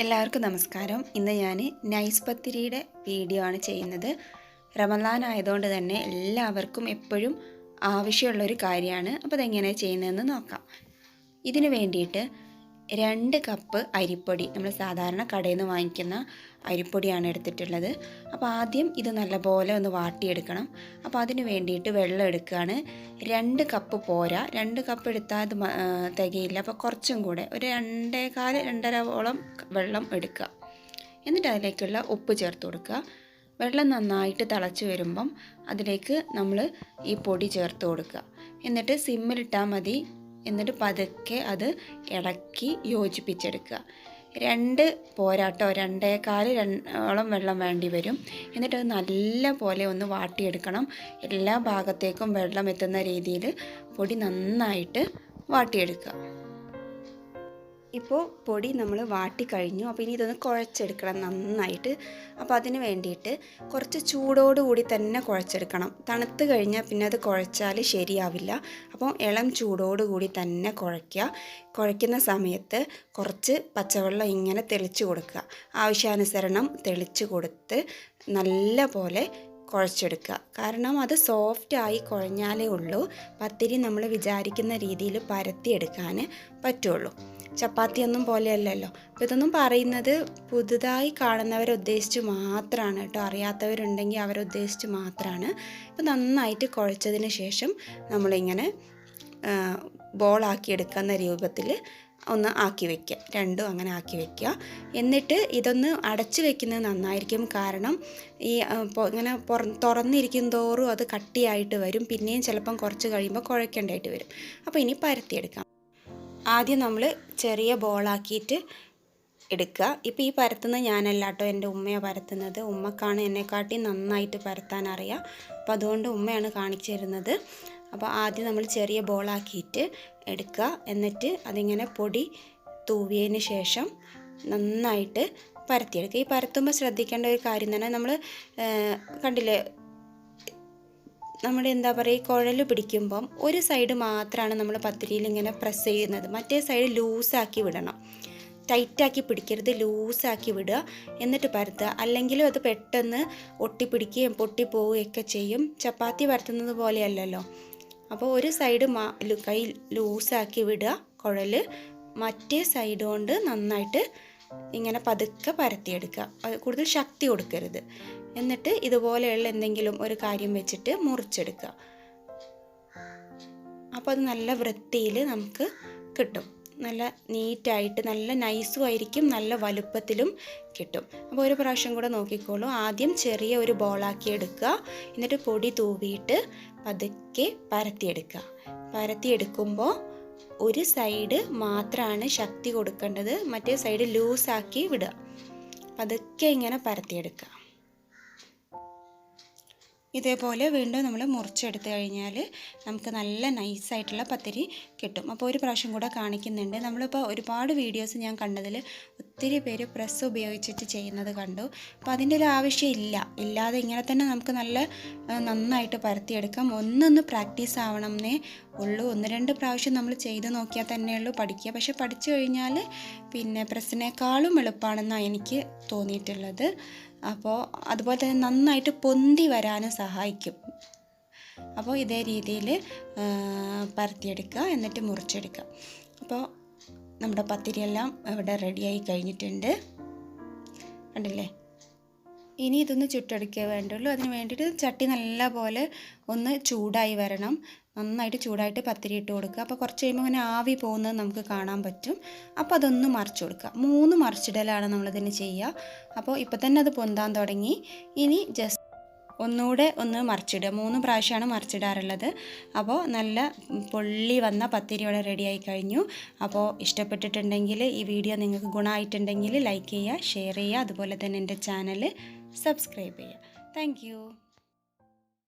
എല്ലാവർക്കും നമസ്കാരം. ഇന്ന് ഞാൻ നൈസ് പത്തിരിയുടെ വീഡിയോ ആണ് ചെയ്യുന്നത്. റമദാൻ ആയതുകൊണ്ട് തന്നെ എല്ലാവർക്കും എപ്പോഴും ആവശ്യമുള്ളൊരു കാര്യമാണ്. അപ്പോൾ അതെങ്ങനെയാണ് ചെയ്യുന്നതെന്ന് നോക്കാം. ഇതിനു വേണ്ടിയിട്ട് 2 കപ്പ് അരിപ്പൊടി, നമ്മൾ സാധാരണ കടയിൽ നിന്ന് വാങ്ങിക്കുന്ന അരിപ്പൊടിയാണ് എടുത്തിട്ടുള്ളത്. അപ്പോൾ ആദ്യം ഇത് നല്ലപോലെ ഒന്ന് വാട്ടിയെടുക്കണം. അപ്പോൾ അതിന് വേണ്ടിയിട്ട് വെള്ളം എടുക്കുകയാണ്. 2 കപ്പ് പോരാ, 2 കപ്പ് എടുത്താൽ അത് തികയില്ല. അപ്പോൾ കുറച്ചും കൂടെ ഒരു 2.25-2.5 വെള്ളം എടുക്കുക. എന്നിട്ട് അതിലേക്കുള്ള ഉപ്പ് ചേർത്ത് കൊടുക്കുക. വെള്ളം നന്നായിട്ട് തിളച്ച് വരുമ്പം അതിലേക്ക് നമ്മൾ ഈ പൊടി ചേർത്ത് കൊടുക്കുക. എന്നിട്ട് സിമ്മിലിട്ടാൽ മതി. എന്നിട്ട് പതുക്കെ അത് ഇളക്കി യോജിപ്പിച്ചെടുക്കുക. 2 പോരാട്ടോ, 2.25 വെള്ളം വേണ്ടി വരും. എന്നിട്ട് അത് നല്ല പോലെ ഒന്ന് വാട്ടിയെടുക്കണം. എല്ലാ ഭാഗത്തേക്കും വെള്ളം എത്തുന്ന രീതിയിൽ പൊടി നന്നായിട്ട് വാട്ടിയെടുക്കുക. ഇപ്പോൾ പൊടി നമ്മൾ വാട്ടിക്കഴിഞ്ഞു. അപ്പോൾ ഇനി ഇതൊന്ന് കുഴച്ചെടുക്കണം നന്നായിട്ട്. അപ്പോൾ അതിന് വേണ്ടിയിട്ട് കുറച്ച് ചൂടോടുകൂടി തന്നെ കുഴച്ചെടുക്കണം. തണുത്ത് കഴിഞ്ഞാൽ പിന്നെ അത് കുഴച്ചാൽ ശരിയാവില്ല. അപ്പോൾ ഇളം ചൂടോടുകൂടി തന്നെ കുഴയ്ക്കുക. കുഴയ്ക്കുന്ന സമയത്ത് കുറച്ച് പച്ചവെള്ളം ഇങ്ങനെ തെളിച്ച് കൊടുക്കുക. ആവശ്യാനുസരണം തെളിച്ച് കൊടുത്ത് നല്ല പോലെ കുഴച്ചെടുക്കുക. കാരണം അത് സോഫ്റ്റായി കുഴഞ്ഞാലേ ഉള്ളൂ പത്തിരി നമ്മൾ വിചാരിക്കുന്ന രീതിയിൽ പരത്തിയെടുക്കാൻ പറ്റുള്ളൂ. ചപ്പാത്തിയൊന്നും പോലെയല്ലല്ലോ. അപ്പോൾ ഇതൊന്നും പറയുന്നത് പുതുതായി കാണുന്നവരെ ഉദ്ദേശിച്ച് മാത്രമാണ് കേട്ടോ. അറിയാത്തവരുണ്ടെങ്കിൽ അവരെ ഉദ്ദേശിച്ച് മാത്രമാണ്. ഇപ്പോൾ നന്നായിട്ട് കുഴച്ചതിന് ശേഷം നമ്മളിങ്ങനെ ബോളാക്കിയെടുക്കുന്ന രൂപത്തിൽ ഒന്ന് ആക്കി വയ്ക്കുക. 2 അങ്ങനെ ആക്കി വയ്ക്കുക. എന്നിട്ട് ഇതൊന്ന് അടച്ച് വയ്ക്കുന്നത് നന്നായിരിക്കും. കാരണം ഈ ഇങ്ങനെ തുറന്നിരിക്കും തോറും അത് കട്ടിയായിട്ട് വരും. പിന്നെയും ചിലപ്പം കുറച്ച് കഴിയുമ്പോൾ കുഴക്കേണ്ടതായിട്ട് വരും. അപ്പോൾ ഇനി പരത്തിയെടുക്കാം. ആദ്യം നമ്മൾ ചെറിയ ബോളാക്കിയിട്ട് എടുക്കുക. ഇപ്പോൾ ഈ പരത്തുന്നത് ഞാനല്ല കേട്ടോ, എൻ്റെ ഉമ്മയാണ് പരത്തുന്നത്. ഉമ്മക്കാണ് എന്നെക്കാട്ടി നന്നായിട്ട് പരത്താൻ അറിയാം. അപ്പോൾ അതുകൊണ്ട് ഉമ്മയാണ് കാണിച്ചു തരുന്നത്. അപ്പോൾ ആദ്യം നമ്മൾ ചെറിയ ബോളാക്കിയിട്ട് എടുക്കുക. എന്നിട്ട് അതിങ്ങനെ പൊടി തൂവിയതിന് ശേഷം നന്നായിട്ട് പരത്തിയെടുക്കുക. ഈ പരത്തുമ്പോൾ ശ്രദ്ധിക്കേണ്ട ഒരു കാര്യം തന്നെ, നമ്മൾ കണ്ടില്ലേ, നമ്മുടെ എന്താ പറയുക, കുഴൽ പിടിക്കുമ്പം ഒരു സൈഡ് മാത്രമാണ് നമ്മൾ പത്തിരിയിൽ ഇങ്ങനെ പ്രസ് ചെയ്യുന്നത്. മറ്റേ സൈഡ് ലൂസാക്കി വിടണം. ടൈറ്റാക്കി പിടിക്കരുത്, ലൂസാക്കി വിടുക. എന്നിട്ട് പരത്തുക. അല്ലെങ്കിലും അത് പെട്ടെന്ന് ഒട്ടിപ്പിടിക്കുകയും പൊട്ടിപ്പോവുകയൊക്കെ ചെയ്യും. ചപ്പാത്തി പരത്തുന്നത് പോലെയല്ലല്ലോ. അപ്പോൾ ഒരു സൈഡ് കൈ ലൂസാക്കി വിടുക കുഴൽ. മറ്റേ സൈഡ് കൊണ്ട് നന്നായിട്ട് ഇങ്ങനെ പതുക്കെ പരത്തിയെടുക്കുക. കൂടുതൽ ശക്തി കൊടുക്കരുത്. എന്നിട്ട് ഇതുപോലെയുള്ള എന്തെങ്കിലും ഒരു കാര്യം വെച്ചിട്ട് മുറിച്ചെടുക്കുക. അപ്പോൾ അത് നല്ല വൃത്തിയിൽ നമുക്ക് കിട്ടും. നല്ല നീറ്റായിട്ട് നല്ല നൈസും ആയിരിക്കും, നല്ല വലുപ്പത്തിലും കിട്ടും. അപ്പോൾ ഒരു പ്രാവശ്യം കൂടെ നോക്കിക്കോളൂ. ആദ്യം ചെറിയ ഒരു ബോളാക്കി എടുക്കുക. എന്നിട്ട് പൊടി തൂവിയിട്ട് പതുക്കെ പരത്തിയെടുക്കുക. പരത്തിയെടുക്കുമ്പോൾ ഒരു സൈഡ് മാത്രമാണ് ശക്തി കൊടുക്കേണ്ടത്, മറ്റേ സൈഡ് ലൂസാക്കി വിടുക. പതുക്കെ ഇങ്ങനെ പരത്തിയെടുക്കുക. ഇതേപോലെ വീണ്ടും നമ്മൾ മുറിച്ചെടുത്ത് കഴിഞ്ഞാൽ നമുക്ക് നല്ല നൈസായിട്ടുള്ള പത്തിരി കിട്ടും. അപ്പോൾ ഒരു പ്രാവശ്യം കൂടെ കാണിക്കുന്നുണ്ട്. നമ്മളിപ്പോൾ ഒരുപാട് വീഡിയോസ് ഞാൻ കണ്ടതിൽ ഒത്തിരി പേര് പ്രസ് ഉപയോഗിച്ചിട്ട് ചെയ്യുന്നത് കണ്ടു. അപ്പോൾ അതിൻ്റെ ഒരു ആവശ്യം ഇല്ലാതെ ഇങ്ങനെ തന്നെ നമുക്ക് നന്നായിട്ട് പരത്തിയെടുക്കാം. ഒന്നൊന്ന് പ്രാക്ടീസ് ആവണമെന്നേ ഉള്ളൂ. 1-2 പ്രാവശ്യം നമ്മൾ ചെയ്ത് നോക്കിയാൽ തന്നെയുള്ളൂ പഠിക്കുക. പക്ഷെ പഠിച്ചു കഴിഞ്ഞാൽ പിന്നെ പ്രസ്സിനേക്കാളും എളുപ്പമാണെന്നാണ് എനിക്ക് തോന്നിയിട്ടുള്ളത്. അപ്പോൾ അതുപോലെ തന്നെ നന്നായിട്ട് പൊന്തി വരാനും സഹായിക്കും. അപ്പോൾ ഇതേ രീതിയിൽ പരത്തിയെടുക്കുക. എന്നിട്ട് മുറിച്ചെടുക്കുക. അപ്പോൾ നമ്മുടെ പത്തിരിയെല്ലാം ഇവിടെ റെഡിയായി കഴിഞ്ഞിട്ടുണ്ട്. കണ്ടില്ലേ? ഇനി ഇതൊന്ന് ചുട്ടെടുക്കേ വേണ്ടുള്ളൂ. അതിന് വേണ്ടിയിട്ട് ചട്ടി നല്ല പോലെ ഒന്ന് ചൂടായി വരണം. നന്നായിട്ട് ചൂടായിട്ട് പത്തിരി ഇട്ട് കൊടുക്കുക. അപ്പോൾ കുറച്ച് കഴിയുമ്പോൾ ഇങ്ങനെ ആവി പോകുന്നത് നമുക്ക് കാണാൻ പറ്റും. അപ്പോൾ അതൊന്ന് മറിച്ച് കൊടുക്കുക. 3 മറിച്ചിടലാണ് നമ്മളിതിന് ചെയ്യുക. അപ്പോൾ ഇപ്പോൾ തന്നെ അത് പൊന്താൻ തുടങ്ങി. ഇനി ജസ്റ്റ് ഒന്നുകൂടെ ഒന്ന് മറിച്ചിടുക. 3 പ്രാവശ്യമാണ് മറിച്ചിടാറുള്ളത്. അപ്പോൾ നല്ല പൊള്ളി വന്ന പത്തിരി ഇവിടെ റെഡിയായി കഴിഞ്ഞു. അപ്പോൾ ഇഷ്ടപ്പെട്ടിട്ടുണ്ടെങ്കിൽ, ഈ വീഡിയോ നിങ്ങൾക്ക് ഗുണമായിട്ടുണ്ടെങ്കിൽ ലൈക്ക് ചെയ്യുക, ഷെയർ ചെയ്യുക. അതുപോലെ തന്നെ എൻ്റെ ചാനൽ സബ്സ്ക്രൈബ് ചെയ്യുക. താങ്ക്